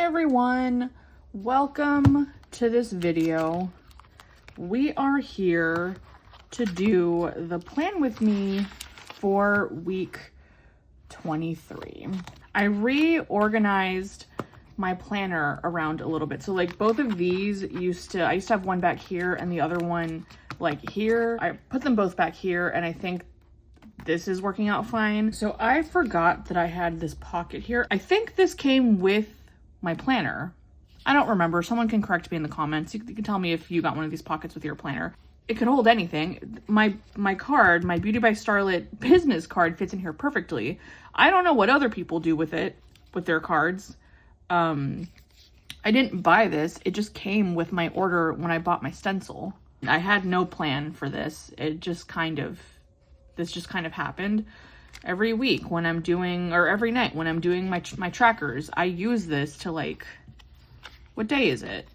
everyone, welcome to this video. We are here to do the plan with me for week 23. I reorganized my planner around a little bit. So like both of these I used to have one back here and the other one like here. I put them both back here and I think this is working out fine. So I forgot that I had this pocket here. I think this came with my planner. I don't remember. Someone can correct me in the comments. You can tell me if you got one of these pockets with your planner. It could hold anything. My card, my Beauty by Starlet business card fits in here perfectly. I don't know what other people do with it, with their cards. I didn't buy this. It just came with my order when I bought my stencil. I had no plan for this. This just kind of happened. Every week when I'm doing, or every night when I'm doing my trackers, I use this to like, what day is it?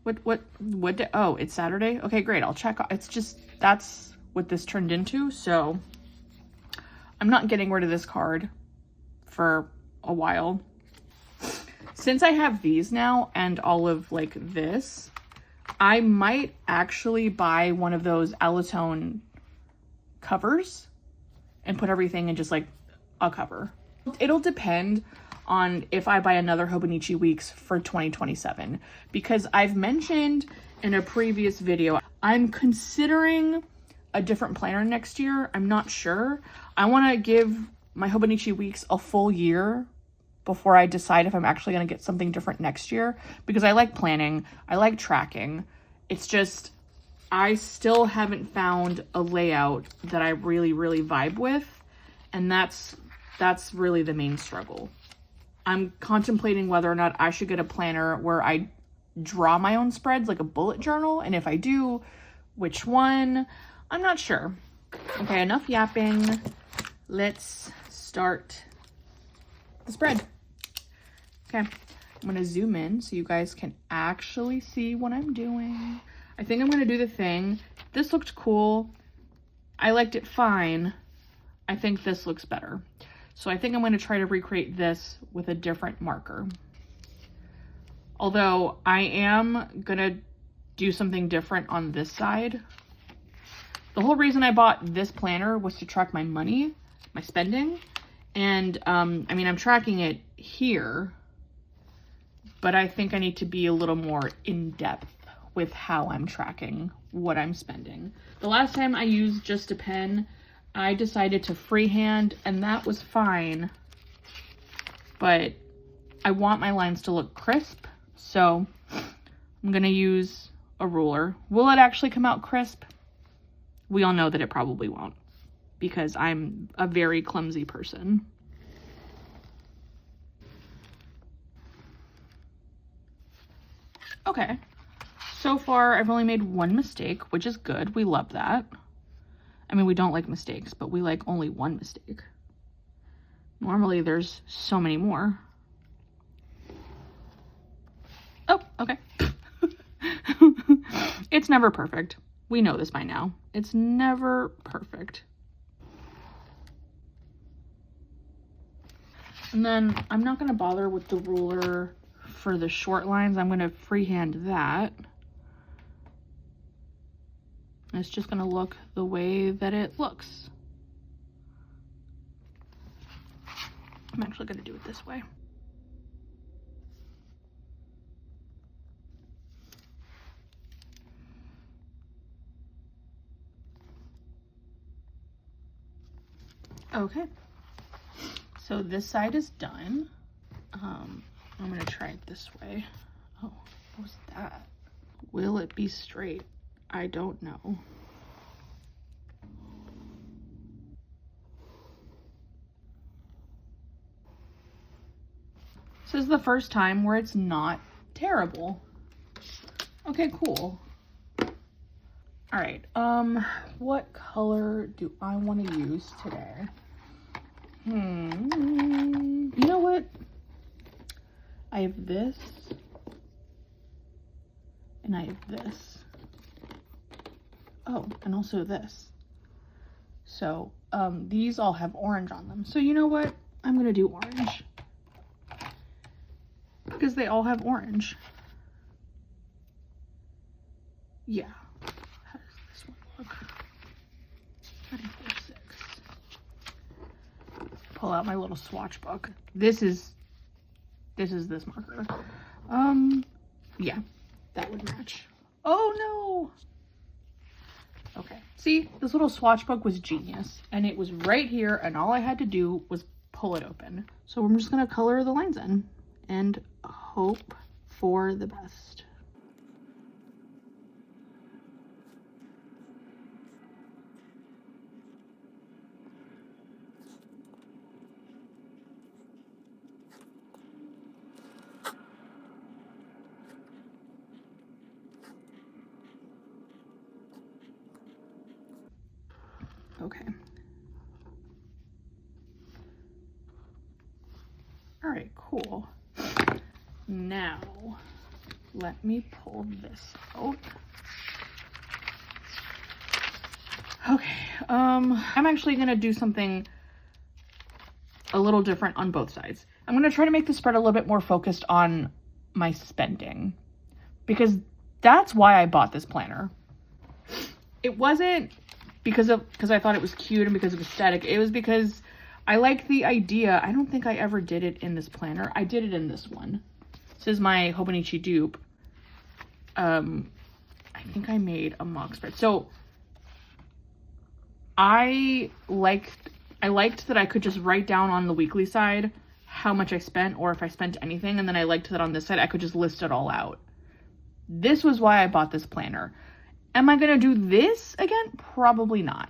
What day? Oh, it's Saturday? Okay, great. I'll check. It's just, that's what this turned into. So I'm not getting rid of this card for a while. Since I have these now and all of like this, I might actually buy one of those Alletone covers and put everything in just like a cover. It'll depend on if I buy another Hobonichi Weeks for 2027, because I've mentioned in a previous video, I'm considering a different planner next year. I'm not sure. I want to give my Hobonichi Weeks a full year before I decide if I'm actually going to get something different next year, because I like planning. I like tracking. It's just, I still haven't found a layout that I really vibe with. And that's really the main struggle. I'm contemplating whether or not I should get a planner where I draw my own spreads, like a bullet journal. And if I do, which one? I'm not sure. Okay, enough yapping. Let's start the spread. Okay, I'm gonna zoom in so you guys can actually see what I'm doing. I think I'm gonna do the thing. This looked cool. I liked it fine. I think this looks better. So I think I'm gonna try to recreate this with a different marker. Although I am gonna do something different on this side. The whole reason I bought this planner was to track my money, my spending. And I mean, I'm tracking it here, but I think I need to be a little more in depth with how I'm tracking what I'm spending. The last time I used just a pen, I decided to freehand, and that was fine, but I want my lines to look crisp, so I'm gonna use a ruler. Will it actually come out crisp? We all know that it probably won't, because I'm a very clumsy person. Okay, so far I've only made one mistake, which is good. We love that. I mean, we don't like mistakes, but we like only one mistake. Normally there's so many more. Oh, okay. It's never perfect. We know this by now. It's never perfect. And then I'm not gonna bother with the ruler for the short lines. I'm gonna freehand that. And it's just gonna look the way that it looks. I'm actually gonna do it this way. Okay, so this side is done. I'm gonna try it this way. Oh, what was that? Will it be straight? I don't know. This is the first time where it's not terrible. Okay, cool. All right, what color do I want to use today? You know what? I have this, and I have this. Oh, and also this. So, these all have orange on them. So you know what? I'm gonna do orange. because they all have orange. Yeah. How does this one look? 946. Pull out my little swatch book. This is this marker. Yeah, that would match. Oh no. Okay. See, this little swatch book was genius, and it was right here, and all I had to do was pull it open. So I'm just gonna color the lines in and hope for the best. Okay. All right, cool. Now, let me pull this out. Okay, I'm actually gonna do something a little different on both sides. I'm gonna try to make the spread a little bit more focused on my spending, because that's why I bought this planner. It wasn't because I thought it was cute and because of aesthetic. It was because I like the idea. I don't think I ever did it in this planner. I did it in this one. This is my Hobonichi dupe. I think I made a mock spread. So I liked that I could just write down on the weekly side how much I spent, or if I spent anything, and then I liked that on this side I could just list it all out. This was why I bought this planner. Am I gonna do this again? Probably not.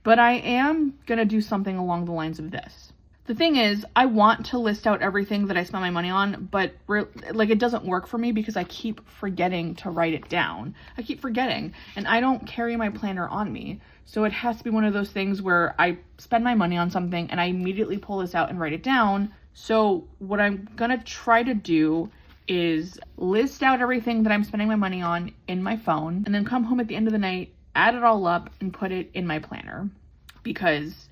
But I am gonna do something along the lines of this. The thing is, I want to list out everything that I spent my money on, but like it doesn't work for me because I keep forgetting to write it down. I keep forgetting, and I don't carry my planner on me. So it has to be one of those things where I spend my money on something and I immediately pull this out and write it down. So what I'm gonna try to do is list out everything that I'm spending my money on in my phone, and then come home at the end of the night, add it all up, and put it in my planner, because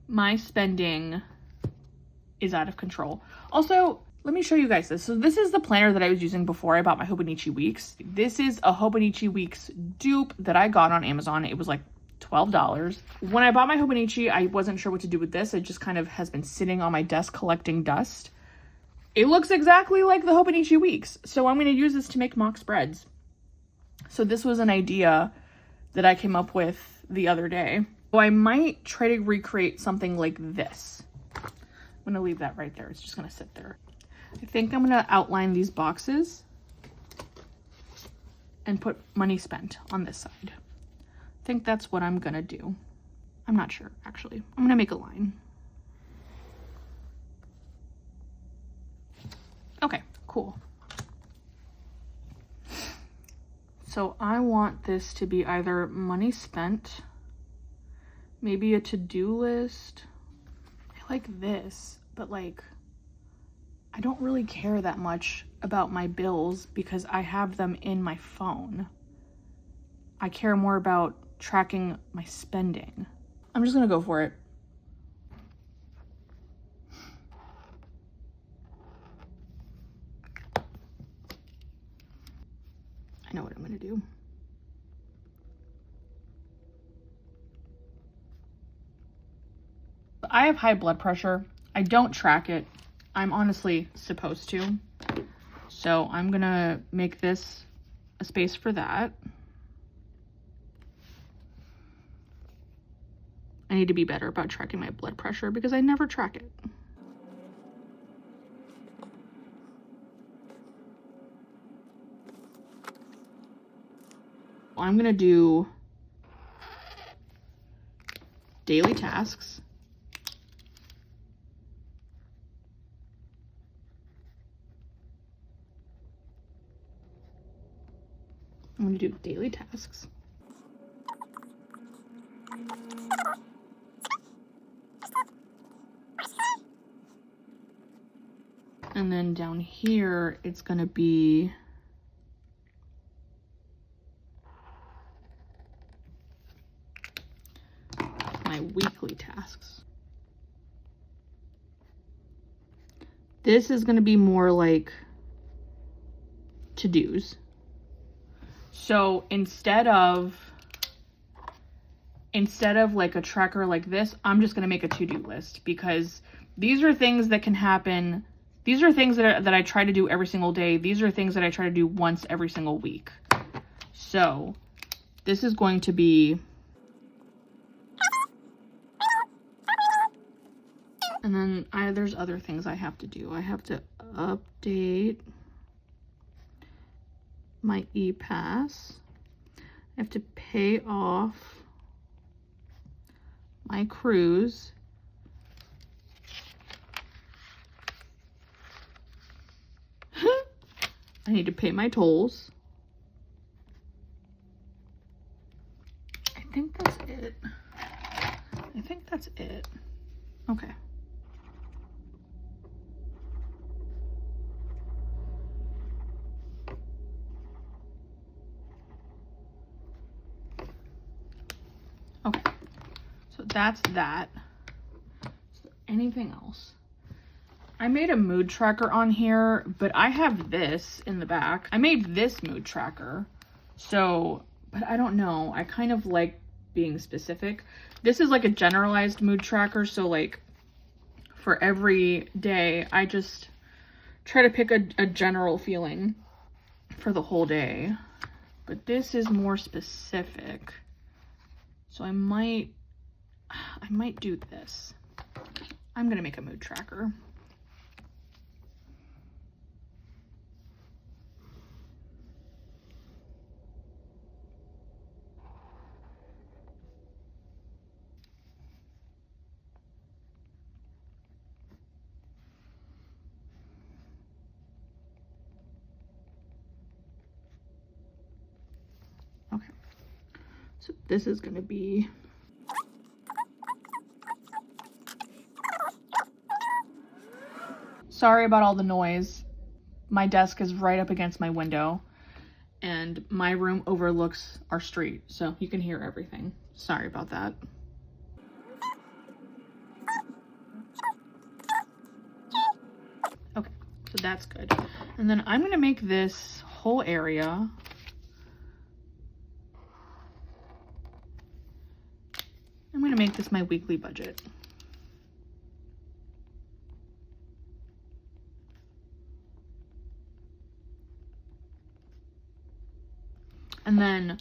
my spending is out of control. Also, let me show you guys this. So this is the planner that I was using before I bought my Hobonichi Weeks. This is a Hobonichi Weeks dupe that I got on Amazon. It was like $12. When I bought my Hobonichi, I wasn't sure what to do with this. It just kind of has been sitting on my desk collecting dust. It looks exactly like the Hobonichi Weeks, so I'm going to use this to make mock spreads. So this was an idea that I came up with the other day. So I might try to recreate something like this. I'm going to leave that right there. It's just going to sit there. I think I'm going to outline these boxes and put money spent on this side. I think that's what I'm going to do. I'm not sure, actually. I'm going to make a line. Okay, cool. So I want this to be either money spent, maybe a to-do list. I like this, but like, I don't really care that much about my bills because I have them in my phone. I care more about tracking my spending. I'm just gonna go for it. I know what I'm gonna do. I have high blood pressure. I don't track it. I'm honestly supposed to. So I'm gonna make this a space for that. I need to be better about tracking my blood pressure because I never track it. I'm gonna do daily tasks. I'm gonna do daily tasks. And then down here, it's gonna be my weekly tasks. This is gonna be more like to-dos. So instead of like a tracker like this, I'm just going to make a to-do list, because these are things that can happen. These are things that I try to do every single day. These are things that I try to do once every single week. So this is going to be, and then there's other things I have to do. I have to update my e-pass. I have to pay off my cruise. I need to pay my tolls. I think that's it. I think that's it. Okay. Okay. So that's that. Is there anything else? I made a mood tracker on here, but I have this in the back. I made this mood tracker. So, but I don't know. I kind of like being specific. This is like a generalized mood tracker. So like for every day, I just try to pick a general feeling for the whole day. But this is more specific. So I might do this. I'm gonna make a mood tracker. Okay, so this is gonna be, sorry about all the noise. My desk is right up against my window and my room overlooks our street, so you can hear everything. Sorry about that. Okay, so that's good. And then I'm gonna make this whole area I'm going to make this my weekly budget. And then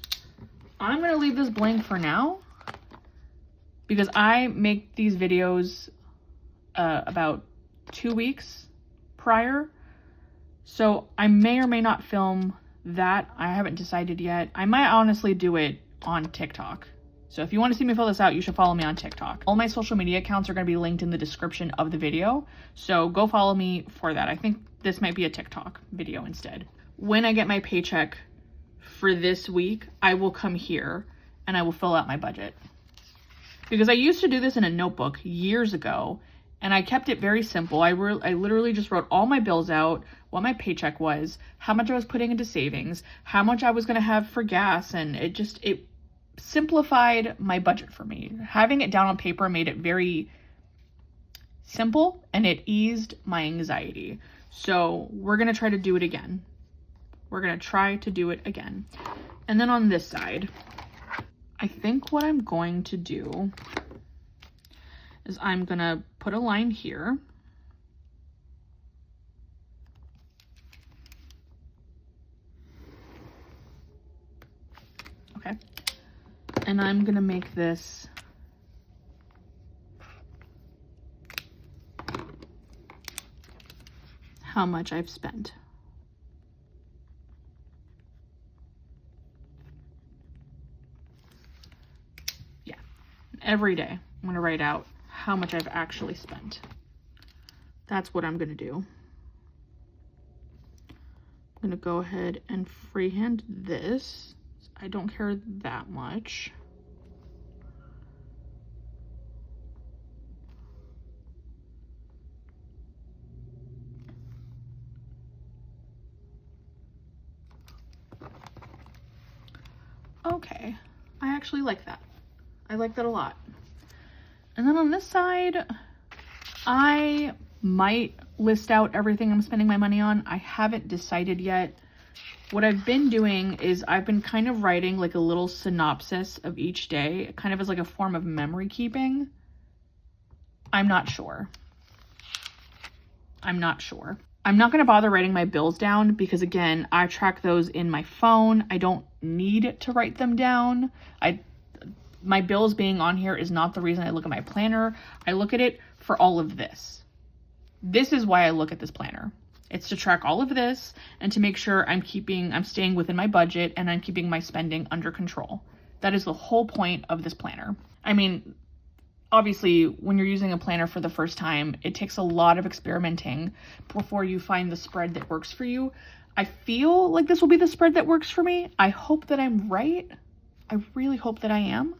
I'm going to leave this blank for now because I make these videos about 2 weeks prior. So I may or may not film that. I haven't decided yet. I might honestly do it on TikTok. So if you want to see me fill this out, you should follow me on TikTok. All my social media accounts are going to be linked in the description of the video. So go follow me for that. I think this might be a TikTok video instead. When I get my paycheck for this week, I will come here and I will fill out my budget. Because I used to do this in a notebook years ago and I kept it very simple. I literally just wrote all my bills out, what my paycheck was, how much I was putting into savings, how much I was going to have for gas, and it simplified my budget for me. Having it down on paper made it very simple and it eased my anxiety. So we're going to try to do it again. We're going to try to do it again. And then on this side, I think what I'm going to do is I'm going to put a line here. Okay. And I'm going to make this how much I've spent. Yeah. Every day, I'm going to write out how much I've actually spent. That's what I'm going to do. I'm going to go ahead and freehand this. I don't care that much. Okay, I actually like that. I like that a lot. And then on this side, I might list out everything I'm spending my money on. I haven't decided yet. What I've been doing is I've been kind of writing like a little synopsis of each day, kind of as like a form of memory keeping. I'm not sure. I'm not going to bother writing my bills down because, again, I track those in my phone. I don't need to write them down. My bills being on here is not the reason I look at my planner. I look at it for all of this. This is why I look at this planner. It's to track all of this and to make sure I'm staying within my budget and I'm keeping my spending under control. That is the whole point of this planner. I mean, obviously, when you're using a planner for the first time, it takes a lot of experimenting before you find the spread that works for you. I feel like this will be the spread that works for me. I hope that I'm right. I really hope that I am.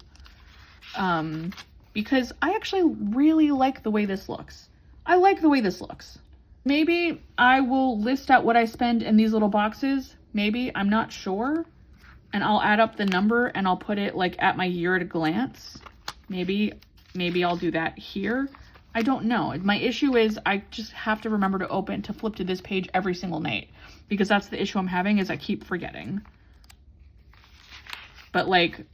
Because I actually really like the way this looks. I like the way this looks. Maybe I will list out what I spend in these little boxes. Maybe, I'm not sure. And I'll add up the number and I'll put it like at my year at a glance. Maybe I'll do that here. I don't know. My issue is I just have to remember to flip to this page every single night, because that's the issue I'm having, is I keep forgetting. But like,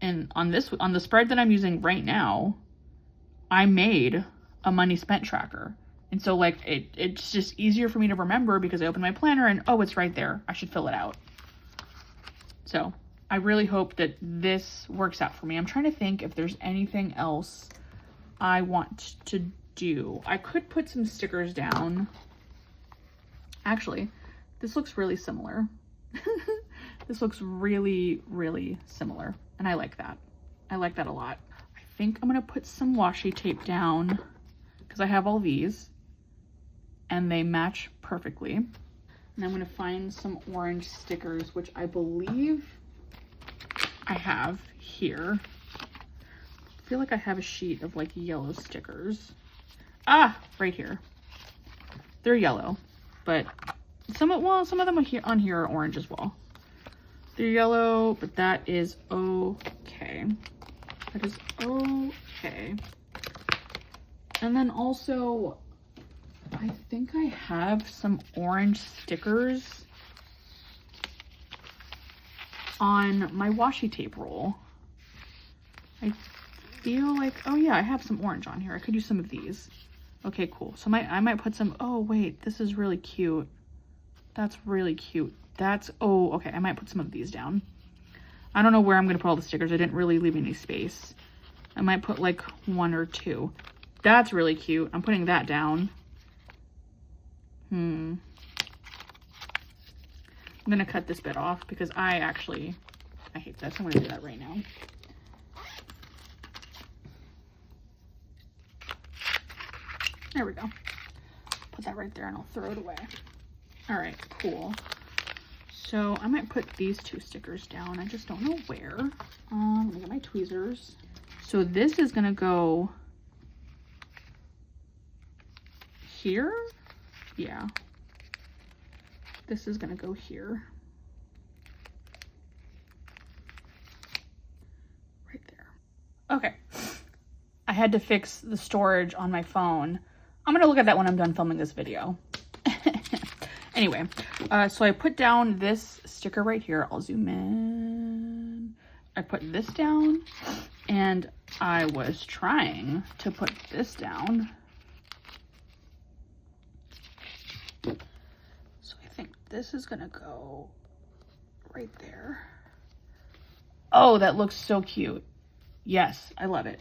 and on the spread that I'm using right now, I made a money spent tracker. And so like it's just easier for me to remember because I open my planner and, oh, it's right there. I should fill it out. So I really hope that this works out for me. I'm trying to think if there's anything else I want to do. I could put some stickers down. Actually, this looks really similar. This looks really, really similar. And I like that. I like that a lot. I think I'm going to put some washi tape down because I have all these and they match perfectly. And I'm going to find some orange stickers, which I believe I have here. I feel like I have a sheet of like yellow stickers. Ah, right here. They're yellow, but some of them on here are orange as well. They're yellow, but that is okay. That is okay. And then also, I think I have some orange stickers on my washi tape roll. I feel like, oh yeah, I have some orange on here. I could use some of these. Okay, cool. So I might put some, oh wait, this is really cute. That's really cute. Oh, okay, I might put some of these down. I don't know where I'm gonna put all the stickers. I didn't really leave any space. I might put like 1 or 2. That's really cute. I'm putting that down. I'm gonna cut this bit off because I hate this. I'm gonna do that right now. There we go. Put that right there and I'll throw it away. All right, cool. So I might put these 2 stickers down. I just don't know where. Let me get my tweezers. So this is gonna go here. Yeah. This is gonna go here. Right there. Okay. I had to fix the storage on my phone. I'm gonna look at that when I'm done filming this video. Anyway, so I put down this sticker right here. I'll zoom in. I put this down and I was trying to put this down. So I think this is gonna go right there. Oh, that looks so cute. Yes, I love it.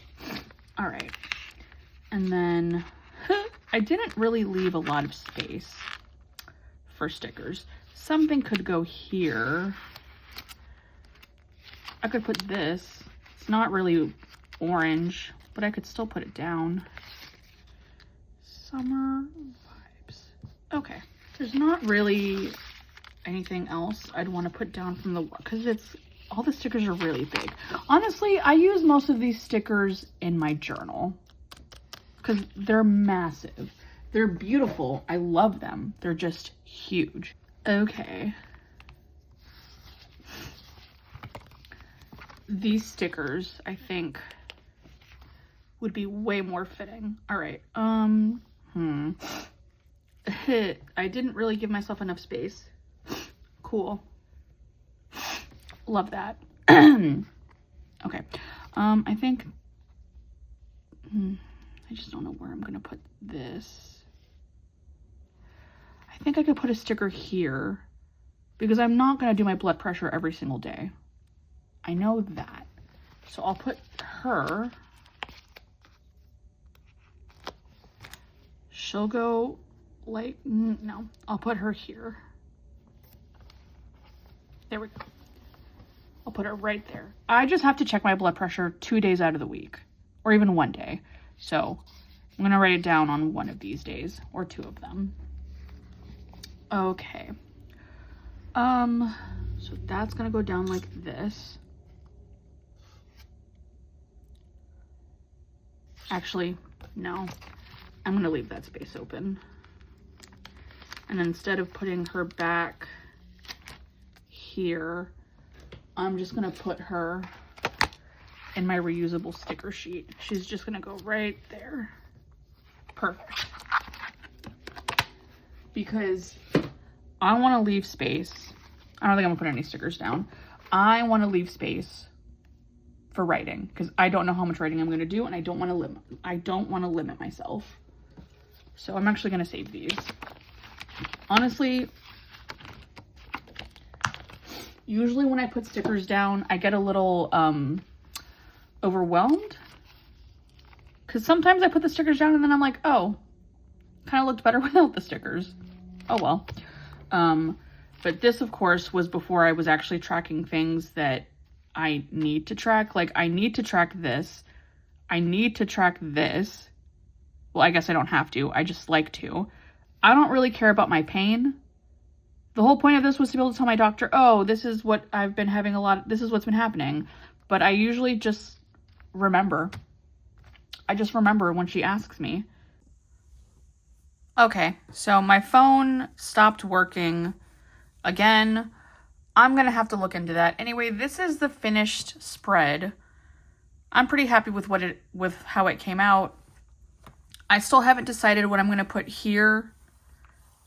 All right. And then I didn't really leave a lot of space for stickers. Something could go here. I could put this. It's not really orange, but I could still put it down. Summer vibes. Okay. There's not really anything else I'd want to put down from the, because all the stickers are really big. Honestly, I use most of these stickers in my journal because they're massive. They're beautiful. I love them. They're just huge. Okay. These stickers, I think, would be way more fitting. All right. I didn't really give myself enough space. Cool. Love that. Okay. I think, I just don't know where I'm gonna put this. I think I could put a sticker here because I'm not gonna do my blood pressure every single day. I know that. So I'll put her. She'll go like, no, I'll put her here. There we go. I'll put her right there. I just have to check my blood pressure 2 days out of the week, or even 1 day. So I'm gonna write it down on one of these days, or 2 of them. Okay. So that's gonna go down like this. Actually, no. I'm gonna leave that space open. And instead of putting her back here, I'm just gonna put her in my reusable sticker sheet. She's just gonna go right there. Perfect. Because I wanna leave space. I don't think I'm gonna put any stickers down. I wanna leave space for writing because I don't know how much writing I'm gonna do and I don't wanna limit myself. So I'm actually gonna save these. Honestly, usually when I put stickers down, I get a little overwhelmed because sometimes I put the stickers down and then I'm like, oh, kind of looked better without the stickers. Oh well. But this, of course, was before I was actually tracking things that I need to track. Like, I need to track this. I need to track this. Well, I guess I don't have to. I just like to. I don't really care about my pain. The whole point of this was to be able to tell my doctor, oh, this is what I've been having this is what's been happening. But I usually just remember. I just remember when she asks me. Okay, so my phone stopped working again. I'm gonna have to look into that. Anyway, this is the finished spread. I'm pretty happy with how it came out. I still haven't decided what I'm gonna put here.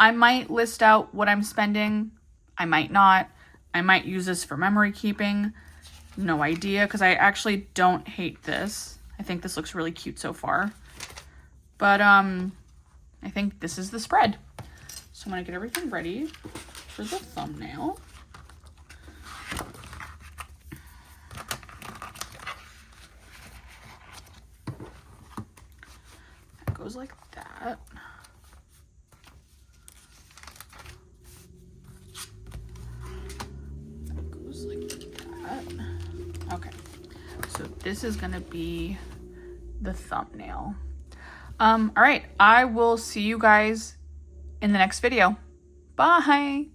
I might list out what I'm spending. I might not. I might use this for memory keeping. No idea, because I actually don't hate this. I think this looks really cute so far. But I think this is the spread. So I'm gonna get everything ready for the thumbnail. It goes like that. Okay, so this is gonna be the thumbnail. All right, I will see you guys in the next video. Bye.